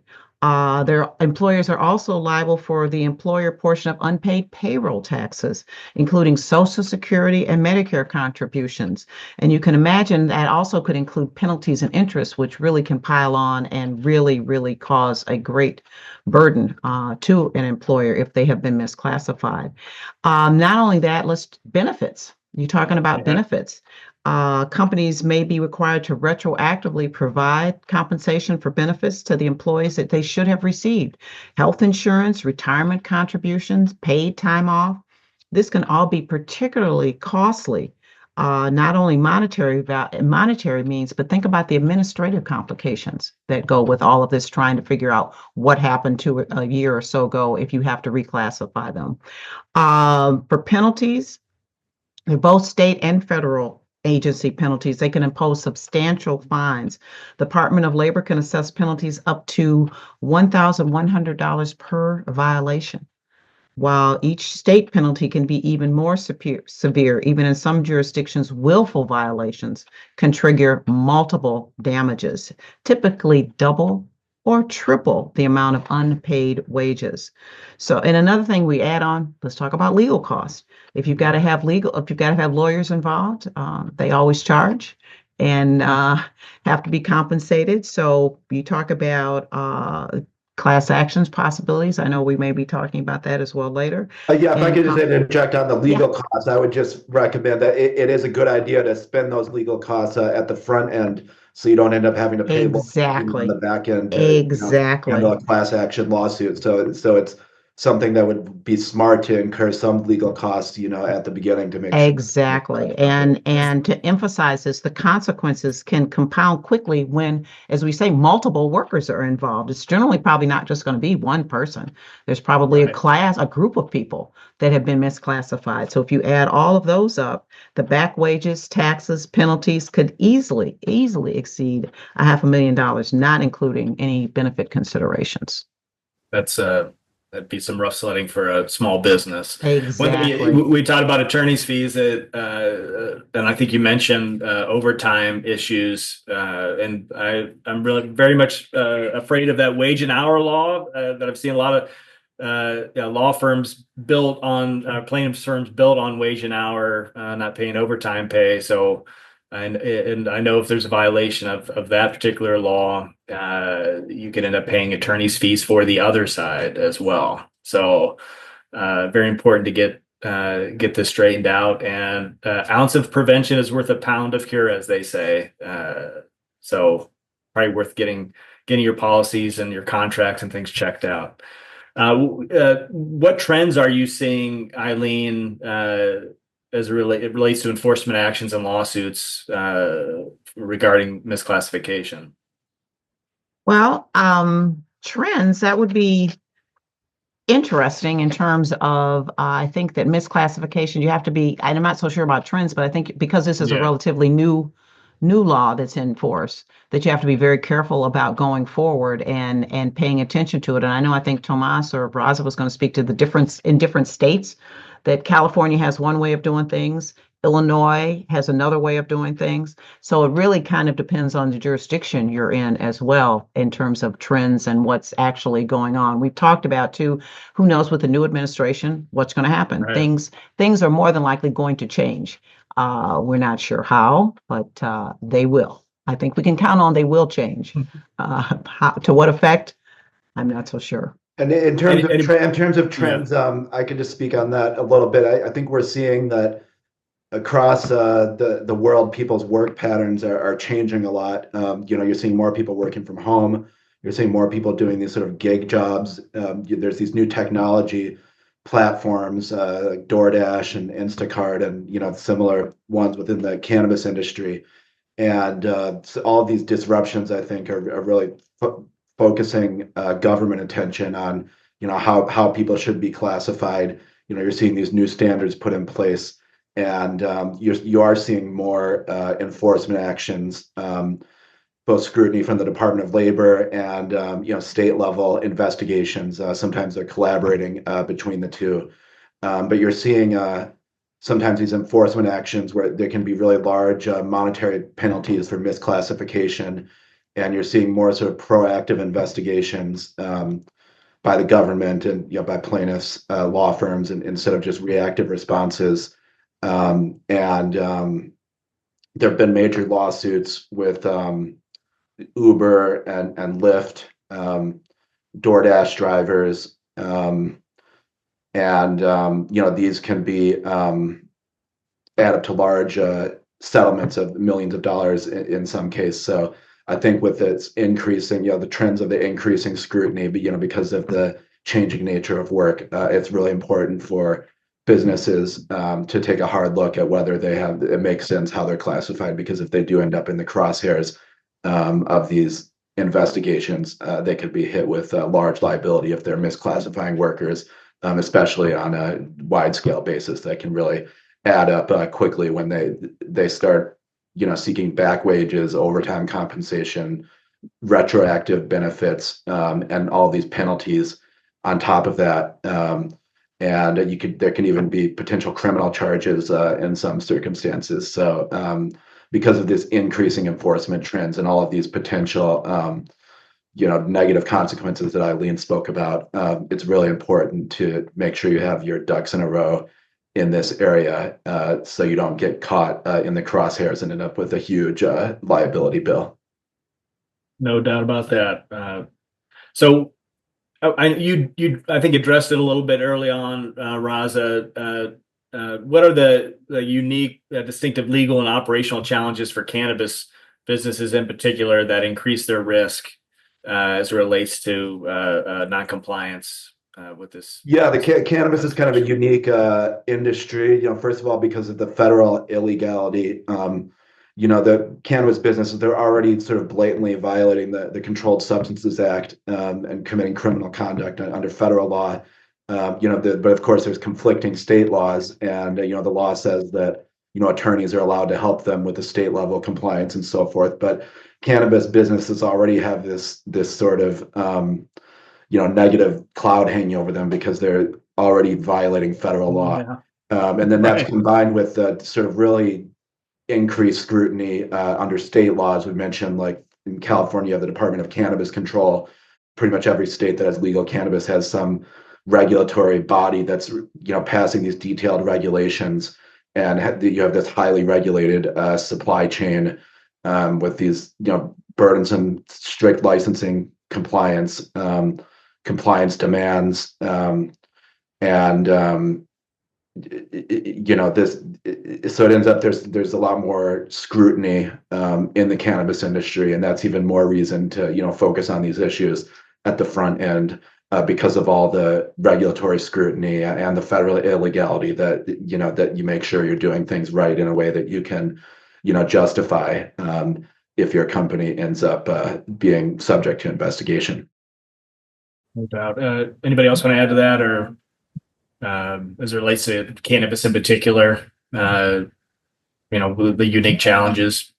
Speaker 2: Their employers are also liable for the employer portion of unpaid payroll taxes, including Social Security and Medicare contributions. And you can imagine that also could include penalties and interest, which really can pile on and really, really cause a great burden to an employer if they have been misclassified. Not only that, benefits. You're talking about benefits. Companies may be required to retroactively provide compensation for benefits to the employees that they should have received. Health insurance, retirement contributions, paid time off. This can all be particularly costly, not only monetary means, but think about the administrative complications that go with all of this, trying to figure out what happened to a year or so ago if you have to reclassify them. For penalties, they're both state and federal agency penalties. They can impose substantial fines. The Department of Labor can assess penalties up to $1,100 per violation, while each state penalty can be even more severe. Even in some jurisdictions, willful violations can trigger multiple damages, typically double or triple the amount of unpaid wages. So, and another thing we add on, let's talk about legal costs. If you've got to have lawyers involved, they always charge and have to be compensated. So you talk about class actions possibilities. I know we may be talking about that as well later.
Speaker 4: Yeah, if I could just interject on the legal costs, I would just recommend that it is a good idea to spend those legal costs at the front end, so you don't end up having to pay on the back end to handle a class action lawsuit. So it's something that would be smart to incur some legal costs, at the beginning to make sure.
Speaker 2: Exactly. And to emphasize this, the consequences can compound quickly when, as we say, multiple workers are involved. It's generally probably not just going to be one person. There's probably a group of people that have been misclassified. So if you add all of those up, the back wages, taxes, penalties could easily exceed $500,000, not including any benefit considerations.
Speaker 1: That'd be some rough sledding for a small business.
Speaker 2: Exactly.
Speaker 1: We talked about attorney's fees, and I think you mentioned overtime issues, and I'm really very much afraid of that wage and hour law that I've seen a lot of law firms built on plaintiffs firms built on wage and hour, not paying overtime pay. So, and I know if there's a violation of that particular law, you can end up paying attorney's fees for the other side as well. So, very important to get this straightened out. And ounce of prevention is worth a pound of cure, as they say. So, probably worth getting your policies and your contracts and things checked out. What trends are you seeing, Eileen, as it relates to enforcement actions and lawsuits regarding misclassification?
Speaker 2: Well, trends, that would be interesting in terms of, I think that misclassification, you have to be, I'm not so sure about trends, but I think because this is a relatively new law that's in force, that you have to be very careful about going forward and paying attention to it. And I think Tomas or Raza was going to speak to the difference in different states, that California has one way of doing things, Illinois has another way of doing things. So it really kind of depends on the jurisdiction you're in as well, in terms of trends and what's actually going on. We've talked about too, who knows with the new administration, what's going to happen. Right. Things are more than likely going to change. We're not sure how, but they will. I think we can count on they will change. To what effect, I'm not so sure.
Speaker 4: And in terms of trends, I could just speak on that a little bit. I think we're seeing that across the world, people's work patterns are changing a lot. You're seeing more people working from home. You're seeing more people doing these sort of gig jobs. There's these new technology platforms like DoorDash and Instacart and similar ones within the cannabis industry. And so all of these disruptions, I think, are really focusing government attention on how people should be classified. You're seeing these new standards put in place, and you are seeing more enforcement actions, both scrutiny from the Department of Labor and state level investigations. Sometimes they're collaborating between the two, but you're seeing sometimes these enforcement actions where there can be really large monetary penalties for misclassification. and you're seeing more sort of proactive investigations by the government and by plaintiffs, law firms, and instead of just reactive responses. There have been major lawsuits with Uber and Lyft, DoorDash drivers, these can be add up to large settlements of millions of dollars in some cases. So I think with its increasing, the trends of the increasing scrutiny, but because of the changing nature of work, it's really important for businesses to take a hard look at whether it makes sense how they're classified, because if they do end up in the crosshairs of these investigations, they could be hit with large liability if they're misclassifying workers, especially on a wide scale basis. That can really add up quickly when they start seeking back wages, overtime compensation, retroactive benefits, and all these penalties on top of that. And there can even be potential criminal charges in some circumstances. So because of this increasing enforcement trends and all of these potential negative consequences that Eileen spoke about, it's really important to make sure you have your ducks in a row in this area, so you don't get caught in the crosshairs and end up with a huge liability bill.
Speaker 1: No doubt about that. So you I think addressed it a little bit early on, Raza. What are the unique, distinctive legal and operational challenges for cannabis businesses in particular that increase their risk as it relates to non-compliance with this?
Speaker 4: Yeah, the cannabis is kind of a unique industry. First of all, because of the federal illegality. The cannabis businesses, they're already sort of blatantly violating the Controlled Substances Act and committing criminal conduct under federal law. But of course, there's conflicting state laws, and the law says that attorneys are allowed to help them with the state level compliance and so forth. But cannabis businesses already have this sort of negative cloud hanging over them because they're already violating federal law. Yeah. And then that's combined with the sort of really increased scrutiny under state laws. We mentioned, like in California, the Department of Cannabis Control. Pretty much every state that has legal cannabis has some regulatory body that's passing these detailed regulations, and you have this highly regulated supply chain with these burdensome, strict licensing compliance demands, so it ends up there's a lot more scrutiny in the cannabis industry, and that's even more reason to focus on these issues at the front end, because of all the regulatory scrutiny and the federal illegality that that you make sure you're doing things right in a way that you can justify if your company ends up being subject to investigation.
Speaker 1: No doubt. Anybody else want to add to that, or as it relates to cannabis in particular, the unique challenges?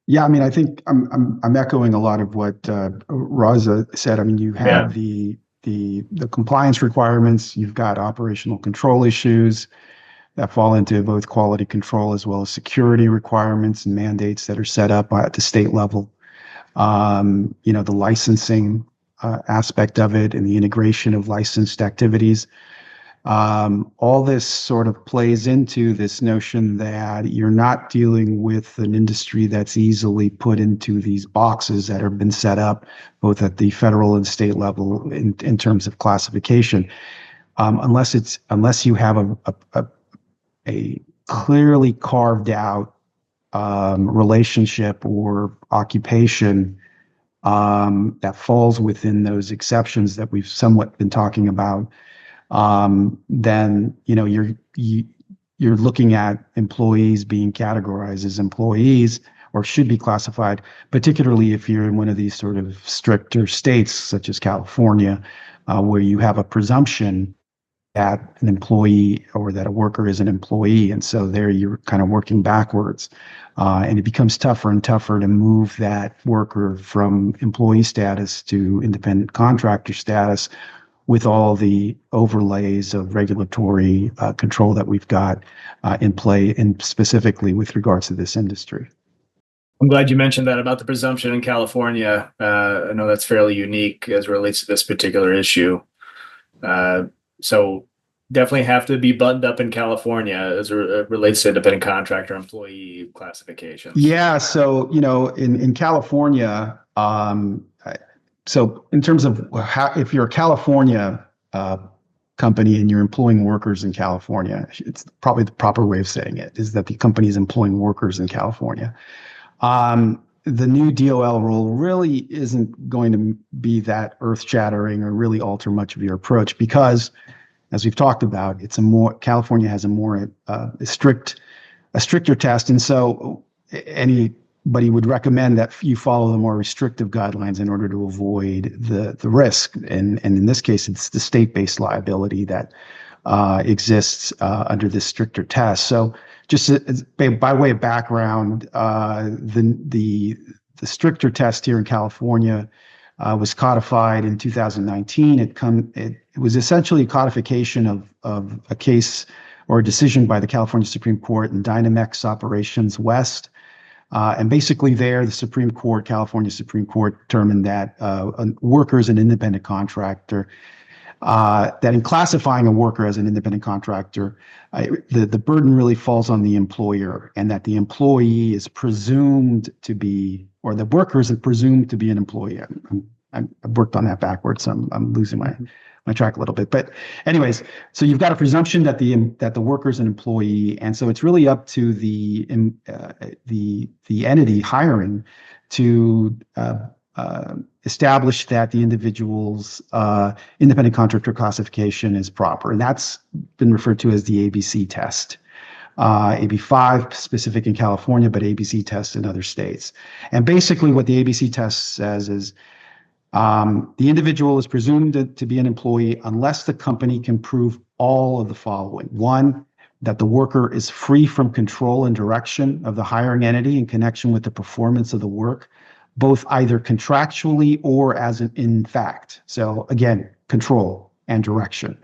Speaker 3: Yeah, I mean, I think I'm echoing a lot of what Raza said. I mean, you have the compliance requirements, you've got operational control issues that fall into both quality control as well as security requirements and mandates that are set up at the state level. The licensing aspect of it and the integration of licensed activities. All this sort of plays into this notion that you're not dealing with an industry that's easily put into these boxes that have been set up both at the federal and state level in terms of classification, unless you have a clearly carved out relationship or occupation that falls within those exceptions that we've somewhat been talking about. Then you're looking at employees being categorized as employees, or should be classified, particularly if you're in one of these sort of stricter states such as California, where you have a presumption that an employee or that a worker is an employee, and so there you're kind of working backwards, and it becomes tougher and tougher to move that worker from employee status to independent contractor status, with all the overlays of regulatory control that we've got in play, and specifically with regards to this industry.
Speaker 1: I'm glad you mentioned that about the presumption in California. I know that's fairly unique as it relates to this particular issue. So definitely have to be buttoned up in California as it relates to independent contractor employee classifications.
Speaker 3: Yeah, so in California, so in terms of how, if you're a California company and you're employing workers in California, it's probably the proper way of saying it is that the company is employing workers in California. The new DOL rule really isn't going to be that earth-shattering or really alter much of your approach because, as we've talked about, California has a stricter test, and so anybody would recommend that you follow the more restrictive guidelines in order to avoid the risk. And in this case, it's the state-based liability that exists under this stricter test. So just by way of background, the stricter test here in California was codified in 2019. It was essentially a codification of a case or a decision by the California Supreme Court in Dynamex Operations West. And basically there, the California Supreme Court determined that a worker is an independent contractor, that in classifying a worker as an independent contractor, the burden really falls on the employer, and that the employee is presumed to be, or the worker is presumed to be an employee. I've worked on that backwards, so I'm losing my track a little bit. But anyways, so you've got a presumption that the worker is an employee, and so it's really up to the entity hiring to establish that the individual's independent contractor classification is proper, and that's been referred to as the ABC test. AB5 specific in California, but ABC test in other states. And basically, what the ABC test says is the individual is presumed to be an employee unless the company can prove all of the following. One, that the worker is free from control and direction of the hiring entity in connection with the performance of the work, both either contractually or as in fact. So again, control and direction,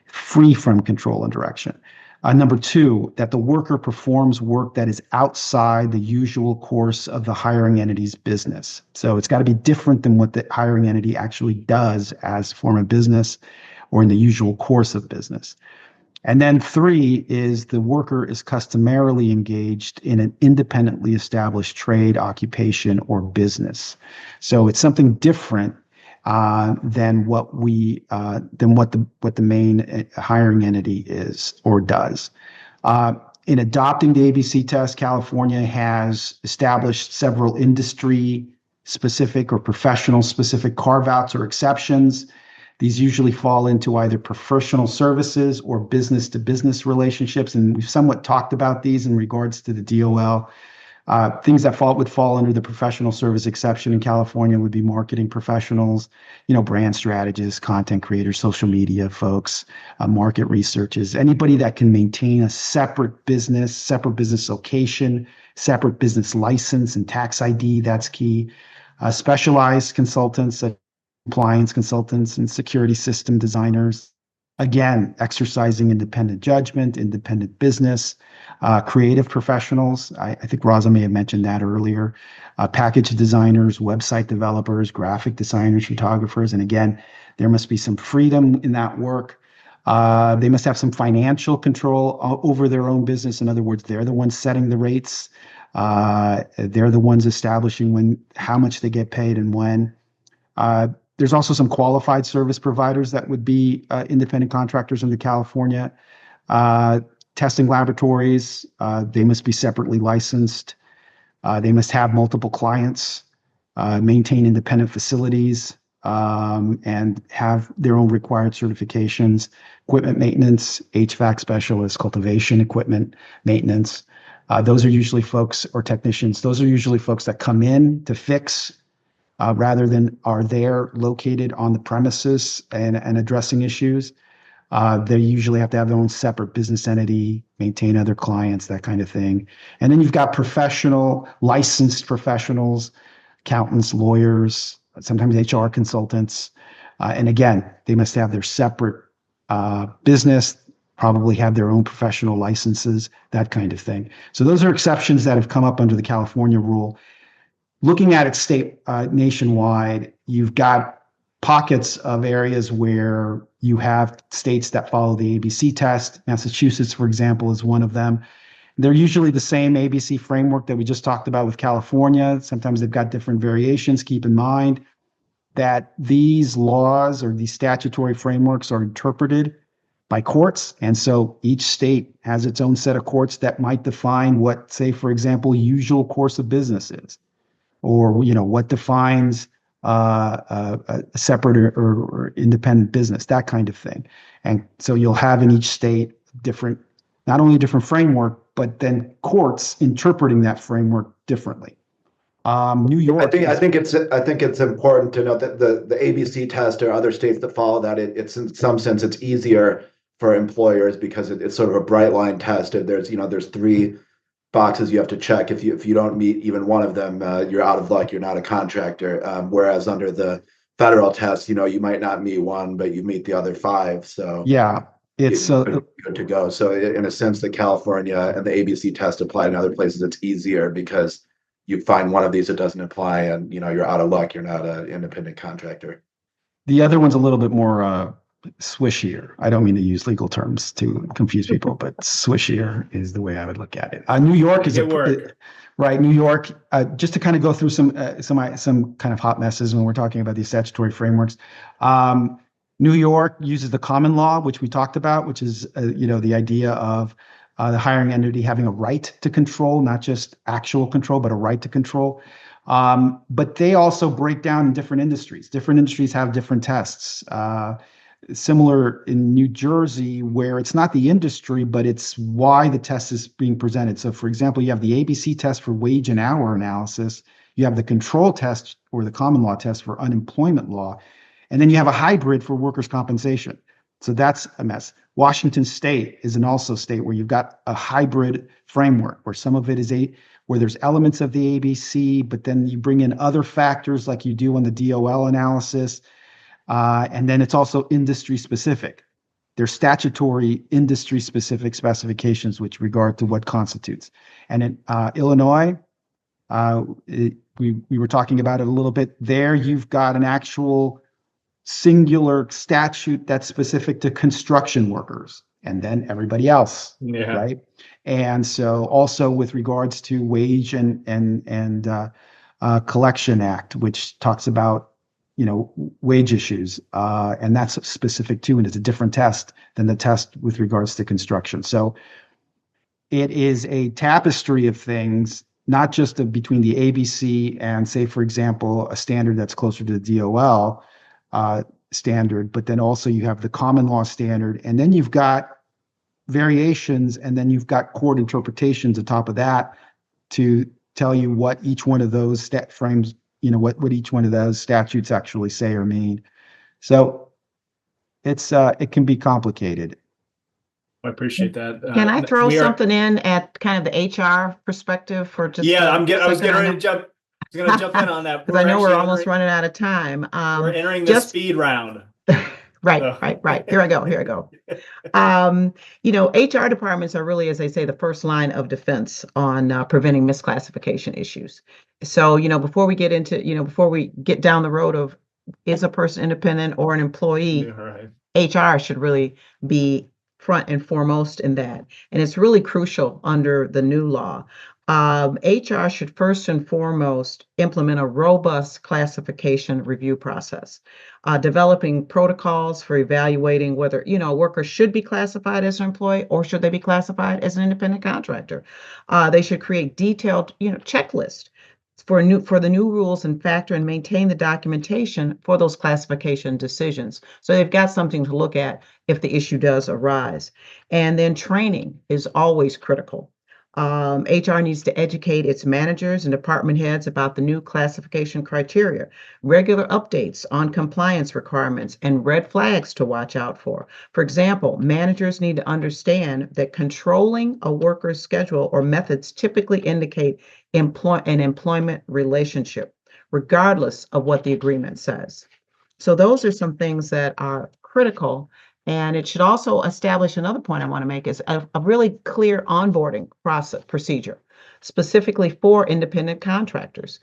Speaker 3: free from control and direction. Number two, that the worker performs work that is outside the usual course of the hiring entity's business. So it's got to be different than what the hiring entity actually does as a form of business or in the usual course of business. And then three is the worker is customarily engaged in an independently established trade, occupation, or business. So it's something different than what the main hiring entity is or does. In adopting the ABC test, California has established several industry-specific or professional-specific carve-outs or exceptions. These usually fall into either professional services or business-to-business relationships, and we've somewhat talked about these in regards to the DOL. Things that would fall under the professional service exception in California would be marketing professionals, brand strategists, content creators, social media folks, market researchers, anybody that can maintain a separate business location, separate business license and tax ID, that's key. Specialized consultants, compliance consultants, and security system designers. Again, exercising independent judgment, independent business, creative professionals. I think Raza may have mentioned that earlier. Package designers, website developers, graphic designers, photographers. And again, there must be some freedom in that work. They must have some financial control over their own business. In other words, they're the ones setting the rates. They're the ones establishing how much they get paid and when. There's also some qualified service providers that would be independent contractors under California. Testing laboratories, they must be separately licensed. They must have multiple clients, maintain independent facilities, and have their own required certifications. Equipment maintenance, HVAC specialists, cultivation equipment maintenance. Those are usually folks or technicians. Those are usually folks that come in to fix rather than are there located on the premises and addressing issues. They usually have to have their own separate business entity, maintain other clients, that kind of thing. And then you've got licensed professionals, accountants, lawyers, sometimes HR consultants. And again, they must have their separate business, probably have their own professional licenses, that kind of thing. So those are exceptions that have come up under the California rule. looking at it nationwide, you've got pockets of areas where you have states that follow the ABC test. Massachusetts, for example, is one of them. They're usually the same ABC framework that we just talked about with California. Sometimes they've got different variations. Keep in mind that these laws or these statutory frameworks are interpreted by courts. And so each state has its own set of courts that might define what, say, for example, usual course of business is, or, what defines a separate or independent business, that kind of thing. And so you'll have in each state different, not only a different framework, but then courts interpreting that framework differently. New York.
Speaker 4: I think it's important to note that the ABC test or other states that follow that, it's in some sense it's easier for employers because it's sort of a bright line test. And there's 3 boxes you have to check. If you don't meet even one of them, you're out of luck. You're not a contractor. Whereas under the federal test, you might not meet one, but you meet the other 5. So
Speaker 3: yeah, it's
Speaker 4: good to go. So in a sense, the California and the ABC test apply in other places. It's easier because you find one of these that doesn't apply, and you're out of luck. You're not an independent contractor.
Speaker 3: The other one's a little bit more swishier. I don't mean to use legal terms to confuse people, but swishier is the way I would look at it. New York is right. New York, just to kind of go through some kind of hot messes when we're talking about these statutory frameworks. New York uses the common law, which we talked about, which is the idea of the hiring entity having a right to control, not just actual control, but a right to control. But they also break down in different industries. Different industries have different tests. Similar in New Jersey, where it's not the industry, but it's why the test is being presented. So, for example, you have the ABC test for wage and hour analysis. You have the control test or the common law test for unemployment law. And then you have a hybrid for workers' compensation. So that's a mess. Washington State is an also state where you've got a hybrid framework where some of it is where there's elements of the ABC, but then you bring in other factors like you do on the DOL analysis. And then it's also industry specific. There's statutory industry specific specifications with regard to what constitutes. And in Illinois, we were talking about it a little bit there. You've got an actual singular statute that's specific to construction workers, and then everybody else, right? And so also with regards to wage and collection act, which talks about wage issues, and that's specific too, and it's a different test than the test with regards to construction. So it is a tapestry of things, not just between the ABC and, say, for example, a standard that's closer to the DOL standard, but then also you have the common law standard, and then you've got variations, and then you've got court interpretations on top of that to tell you what each one of those frames, what each one of those statutes actually say or mean. So it can be complicated.
Speaker 1: I appreciate that.
Speaker 2: Can I throw something in at kind of the HR perspective for just?
Speaker 1: Yeah, I was getting ready to jump. I was going to jump in on that
Speaker 2: because I know we're almost running out of time.
Speaker 1: We're entering the speed round.
Speaker 2: Right. Here I go. HR departments are really, as they say, the first line of defense on preventing misclassification issues. So, before we get down the road of is a person independent or an employee, HR should really be front and foremost in that. And it's really crucial under the new law. HR should first and foremost implement a robust classification review process, developing protocols for evaluating whether, a worker should be classified as an employee or should they be classified as an independent contractor. They should create detailed, checklists for the new rules and factor and maintain the documentation for those classification decisions. So they've got something to look at if the issue does arise. And then training is always critical. HR needs to educate its managers and department heads about the new classification criteria, regular updates on compliance requirements, and red flags to watch out for. For example, managers need to understand that controlling a worker's schedule or methods typically indicate an employment relationship, regardless of what the agreement says. So those are some things that are critical. And it should also establish, another point I want to make is a really clear onboarding procedure. specifically for independent contractors.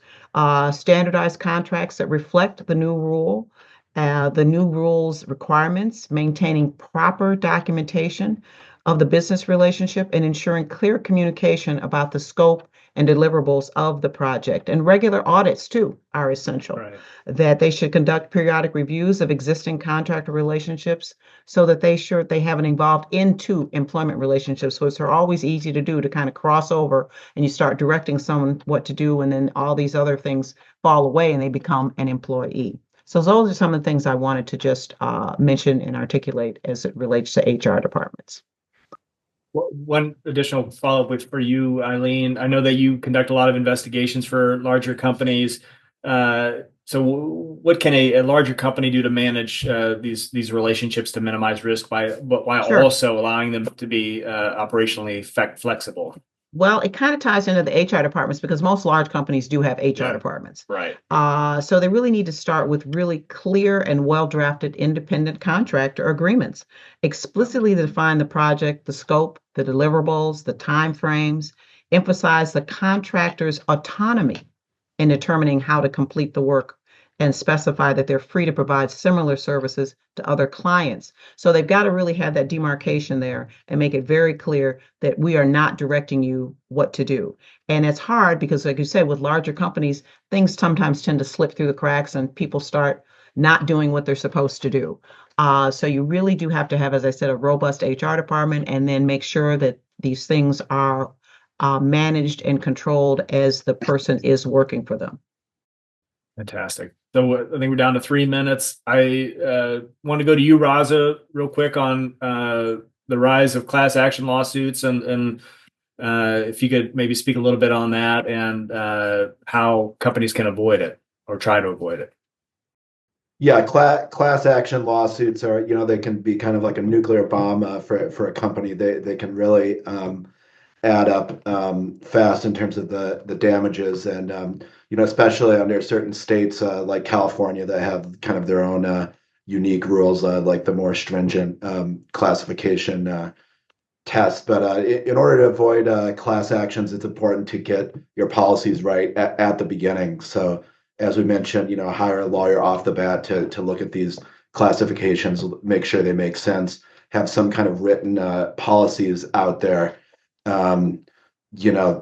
Speaker 2: Standardized contracts that reflect the new rule, the new rules requirements, maintaining proper documentation of the business relationship and ensuring clear communication about the scope and deliverables of the project. And regular audits too are essential.
Speaker 1: Right.
Speaker 2: That they should conduct periodic reviews of existing contractor relationships so that they haven't evolved into employment relationships. So it's always easy to do to kind of cross over and you start directing someone what to do, and then all these other things fall away and they become an employee. So those are some of the things I wanted to just mention and articulate as it relates to HR departments.
Speaker 1: One additional follow-up for you, Eileen. I know that you conduct a lot of investigations for larger companies. So what can a larger company do to manage these relationships to minimize risk while
Speaker 2: Sure.
Speaker 1: also allowing them to be operationally flexible?
Speaker 2: Well, it kind of ties into the HR departments because most large companies do have HR
Speaker 1: Yeah.
Speaker 2: departments.
Speaker 1: Right.
Speaker 2: So they really need to start with really clear and well-drafted independent contractor agreements. Explicitly define the project, the scope, the deliverables, the timeframes, emphasize the contractor's autonomy in determining how to complete the work, and specify that they're free to provide similar services to other clients. So they've got to really have that demarcation there and make it very clear that we are not directing you what to do. And it's hard because, like you said, with larger companies, things sometimes tend to slip through the cracks and people start not doing what they're supposed to do. So you really do have to have, as I said, a robust HR department, and then make sure that these things are managed and controlled as the person is working for them.
Speaker 1: Fantastic. So I think we're down to 3 minutes. I want to go to you, Raza, real quick on the rise of class action lawsuits, and if you could maybe speak a little bit on that and how companies can avoid it or try to avoid it.
Speaker 4: Yeah, class action lawsuits are, they can be kind of like a nuclear bomb for a company. They can really add up fast in terms of the damages, and especially under certain states like California that have kind of their own unique rules, like the more stringent classification test. But in order to avoid class actions, it's important to get your policies right at the beginning. So as we mentioned, hire a lawyer off the bat to look at these classifications, make sure they make sense, have some kind of written policies out there,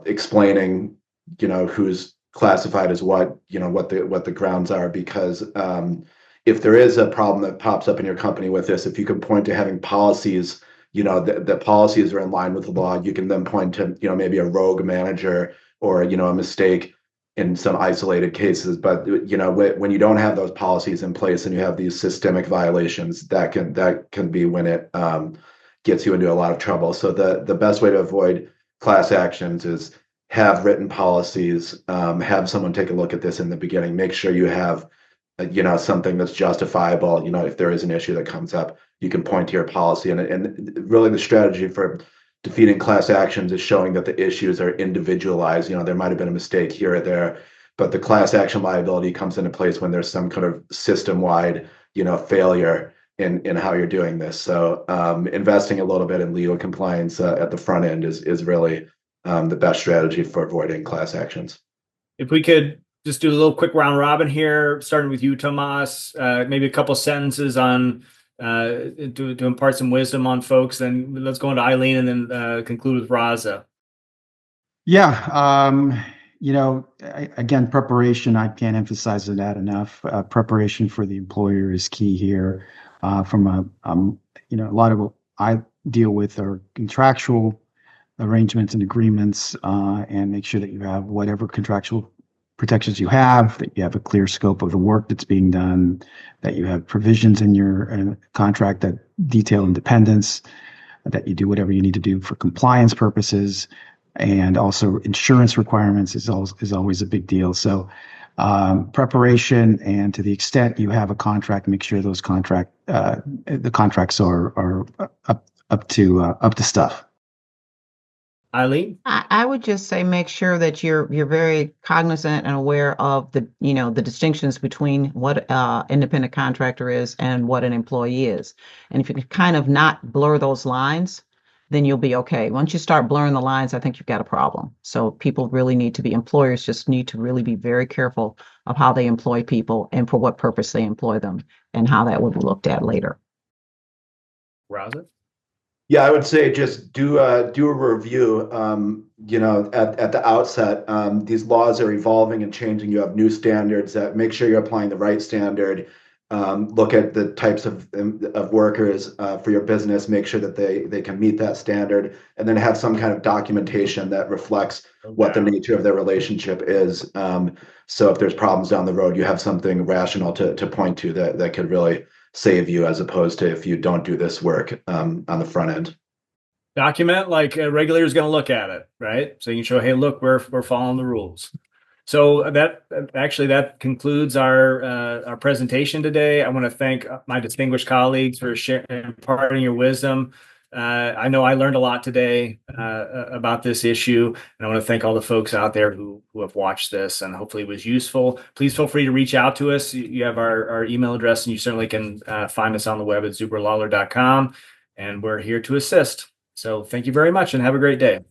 Speaker 4: explaining, who's classified as what the grounds are, because if there is a problem that pops up in your company with this, if you can point to having policies, the policies are in line with the law, you can then point to, maybe a rogue manager or, a mistake in some isolated cases. But, when you don't have those policies in place and you have these systemic violations, that can be when it gets you into a lot of trouble. So the best way to avoid class actions is have written policies, have someone take a look at this in the beginning, make sure you have, something that's justifiable. If there is an issue that comes up, you can point to your policy. And really the strategy for defeating class actions is showing that the issues are individualized. There might have been a mistake here or there, but the class action liability comes into place when there's some kind of system-wide, failure in how you're doing this. So investing a little bit in legal compliance at the front end is really the best strategy for avoiding class actions.
Speaker 1: If we could just do a little quick round robin here, starting with you, Tomas, maybe a couple sentences on to impart some wisdom on folks. Then let's go into Eileen and then conclude with Raza.
Speaker 3: Yeah. Again, preparation, I can't emphasize that enough. Preparation for the employer is key here. From a lot of what I deal with are contractual arrangements and agreements, and make sure that you have whatever contractual protections you have, that you have a clear scope of the work that's being done, that you have provisions in your contract that detail independence, that you do whatever you need to do for compliance purposes, and also insurance requirements is always a big deal. So preparation, and to the extent you have a contract, make sure those the contracts are up to stuff.
Speaker 1: Eileen?
Speaker 2: I would just say make sure that you're very cognizant and aware of the distinctions between what independent contractor is and what an employee is. And if you can kind of not blur those lines, then you'll be okay. Once you start blurring the lines, I think you've got a problem. So people really need to be, employers just need to really be very careful of how they employ people and for what purpose they employ them and how that would be looked at later.
Speaker 1: Raza?
Speaker 4: Yeah, I would say just do a review. At the outset, these laws are evolving and changing. You have new standards that make sure you're applying the right standard. Look at the types of workers for your business. Make sure that they can meet that standard, and then have some kind of documentation that reflects what the nature of their relationship is. So if there's problems down the road, you have something rational to point to that could really save you, as opposed to if you don't do this work on the front end.
Speaker 1: Document like a regulator is going to look at it, right? So you can show, hey, look, we're following the rules. So that concludes our presentation today. I want to thank my distinguished colleagues for imparting your wisdom. I know I learned a lot today about this issue, and I want to thank all the folks out there who have watched this, and hopefully it was useful. Please feel free to reach out to us. You have our email address, and you certainly can find us on the web at zuberlawler.com, and we're here to assist. So thank you very much, and have a great day.